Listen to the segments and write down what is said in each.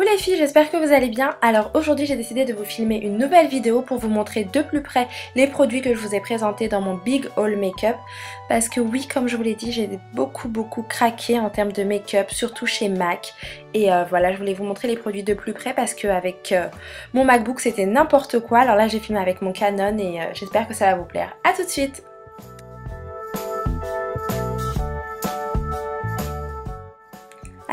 Coucou les filles, j'espère que vous allez bien. Alors aujourd'hui j'ai décidé de vous filmer une nouvelle vidéo pour vous montrer de plus près les produits que je vous ai présentés dans mon Big Haul Make-up. Parce que oui, comme je vous l'ai dit, j'ai beaucoup craqué en termes de make-up, surtout chez MAC. Et voilà, je voulais vous montrer les produits de plus près parce qu'avec mon MacBook c'était n'importe quoi. Alors là j'ai filmé avec mon Canon et j'espère que ça va vous plaire. A tout de suite.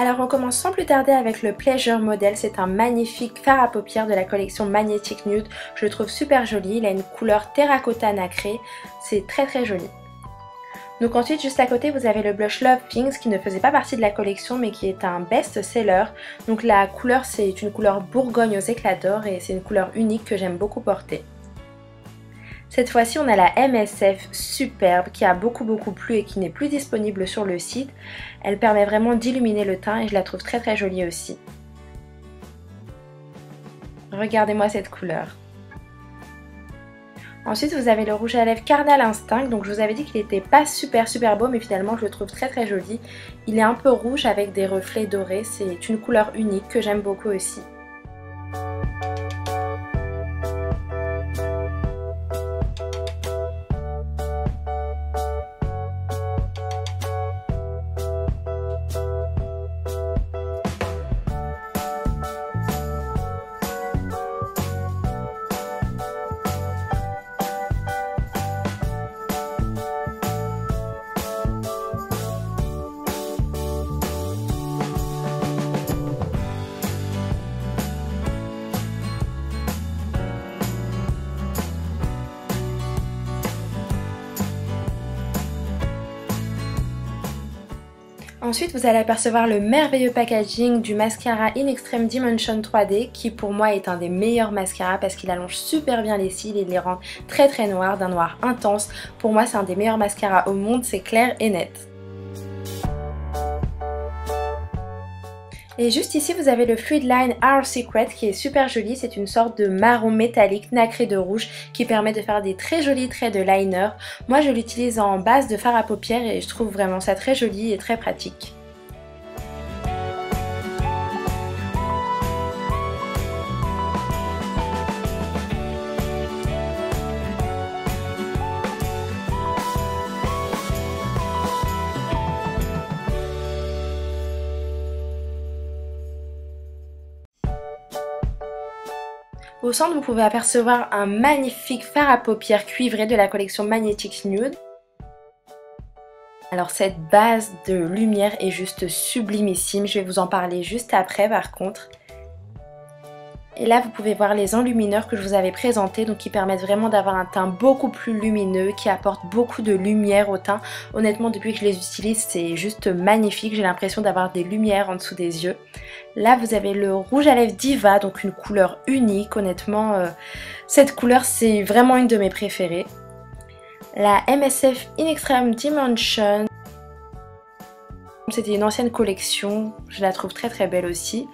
Alors on commence sans plus tarder avec le Pleasure Model, c'est un magnifique fard à paupières de la collection Magnetic Nude. Je le trouve super joli, il a une couleur terracotta nacré, c'est très joli. Donc ensuite juste à côté vous avez le blush Love Pinks qui ne faisait pas partie de la collection mais qui est un best-seller. Donc la couleur c'est une couleur Bourgogne aux éclats d'or et c'est une couleur unique que j'aime beaucoup porter. Cette fois-ci, on a la MSF Superbe qui a beaucoup plu et qui n'est plus disponible sur le site. Elle permet vraiment d'illuminer le teint et je la trouve très jolie aussi. Regardez-moi cette couleur. Ensuite, vous avez le rouge à lèvres Carnal Instinct. Donc je vous avais dit qu'il n'était pas super beau mais finalement je le trouve très joli. Il est un peu rouge avec des reflets dorés. C'est une couleur unique que j'aime beaucoup aussi. Ensuite, vous allez apercevoir le merveilleux packaging du mascara In Extreme Dimension 3D qui pour moi est un des meilleurs mascaras parce qu'il allonge super bien les cils et les rend très noirs, d'un noir intense. Pour moi, c'est un des meilleurs mascaras au monde, c'est clair et net. Et juste ici, vous avez le Fluid Line Our Secret qui est super joli. C'est une sorte de marron métallique nacré de rouge qui permet de faire des très jolis traits de liner. Moi, je l'utilise en base de fard à paupières et je trouve vraiment ça très joli et très pratique. Au centre, vous pouvez apercevoir un magnifique fard à paupières cuivré de la collection Magnetic Nude. Alors cette base de lumière est juste sublimissime, je vais vous en parler juste après par contre. Et là vous pouvez voir les enlumineurs que je vous avais présentés, donc qui permettent vraiment d'avoir un teint beaucoup plus lumineux, qui apportent beaucoup de lumière au teint. Honnêtement depuis que je les utilise c'est juste magnifique, j'ai l'impression d'avoir des lumières en dessous des yeux. Là vous avez le rouge à lèvres Diva, donc une couleur unique, honnêtement cette couleur c'est vraiment une de mes préférées. La MSF In Extreme Dimension, c'était une ancienne collection, je la trouve très belle aussi.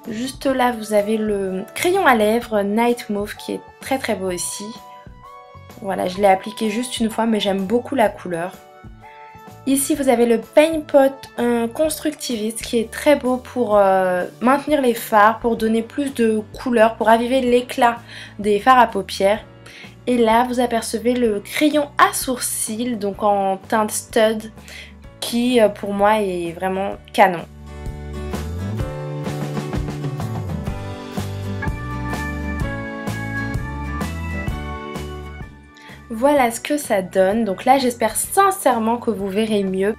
Juste là vous avez le crayon à lèvres Night Mauve qui est très beau aussi. Voilà, je l'ai appliqué juste une fois mais j'aime beaucoup la couleur. Ici vous avez le Paint Pot Constructivist qui est très beau pour maintenir les fards, pour donner plus de couleur, pour raviver l'éclat des fards à paupières. Et là vous apercevez le crayon à sourcils, donc en teinte stud, qui pour moi est vraiment canon. Voilà ce que ça donne, donc là j'espère sincèrement que vous verrez mieux.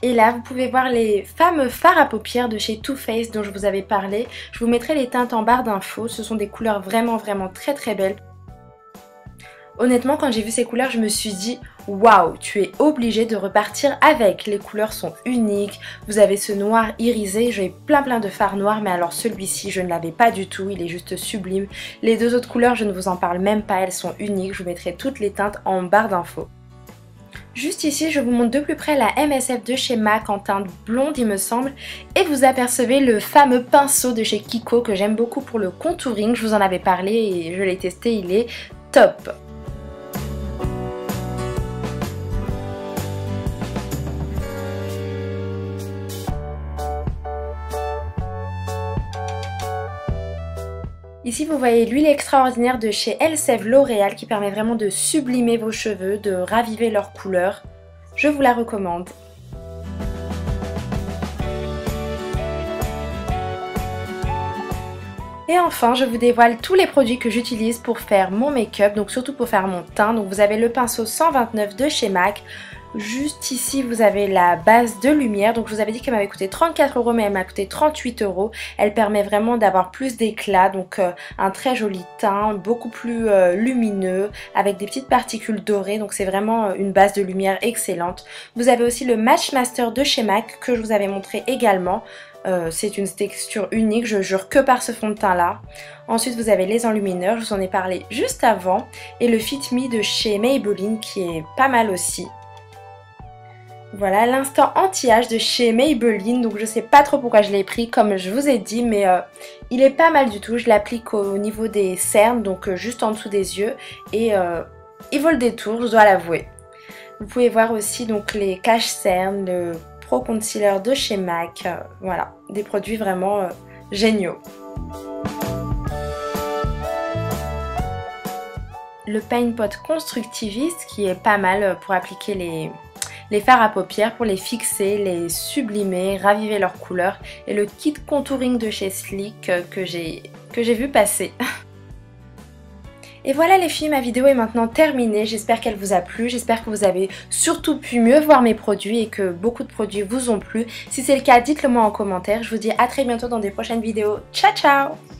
Et là vous pouvez voir les fameux fards à paupières de chez Too Faced dont je vous avais parlé. Je vous mettrai les teintes en barre d'infos, ce sont des couleurs vraiment très belles. Honnêtement quand j'ai vu ces couleurs je me suis dit waouh, tu es obligé de repartir avec, les couleurs sont uniques, vous avez ce noir irisé, j'ai plein de fards noirs mais alors celui-ci je ne l'avais pas du tout, il est juste sublime. Les deux autres couleurs je ne vous en parle même pas, elles sont uniques, je vous mettrai toutes les teintes en barre d'infos. Juste ici, je vous montre de plus près la MSF de chez MAC en teinte blonde, il me semble. Et vous apercevez le fameux pinceau de chez Kiko que j'aime beaucoup pour le contouring. Je vous en avais parlé et je l'ai testé, il est top. Ici vous voyez l'huile extraordinaire de chez Elseve L'Oréal qui permet vraiment de sublimer vos cheveux, de raviver leur couleur. Je vous la recommande. Et enfin, je vous dévoile tous les produits que j'utilise pour faire mon make-up, donc surtout pour faire mon teint. Donc vous avez le pinceau 129 de chez MAC. Juste ici, vous avez la base de lumière. Donc je vous avais dit qu'elle m'avait coûté 34 € mais elle m'a coûté 38 €. Elle permet vraiment d'avoir plus d'éclat, donc un très joli teint, beaucoup plus lumineux, avec des petites particules dorées. Donc c'est vraiment une base de lumière excellente. Vous avez aussi le Match Master de chez MAC que je vous avais montré également. C'est une texture unique, je jure que par ce fond de teint là. Ensuite vous avez les enlumineurs, je vous en ai parlé juste avant. Et le Fit Me de chez Maybelline qui est pas mal aussi. Voilà l'instant anti-âge de chez Maybelline, donc je sais pas trop pourquoi je l'ai pris comme je vous ai dit, mais il est pas mal du tout. Je l'applique au niveau des cernes, donc juste en dessous des yeux, et il vaut le détour, je dois l'avouer. Vous pouvez voir aussi donc les cache-cernes, le Pro Concealer de chez MAC, voilà, des produits vraiment géniaux. Le Paint Pot Constructiviste qui est pas mal pour appliquer les fards à paupières, pour les fixer, les sublimer, raviver leur couleur. Et le kit contouring de chez Sleek que j'ai vu passer. Et voilà les filles, ma vidéo est maintenant terminée. J'espère qu'elle vous a plu. J'espère que vous avez surtout pu mieux voir mes produits et que beaucoup de produits vous ont plu. Si c'est le cas, dites-le moi en commentaire. Je vous dis à très bientôt dans des prochaines vidéos. Ciao ciao!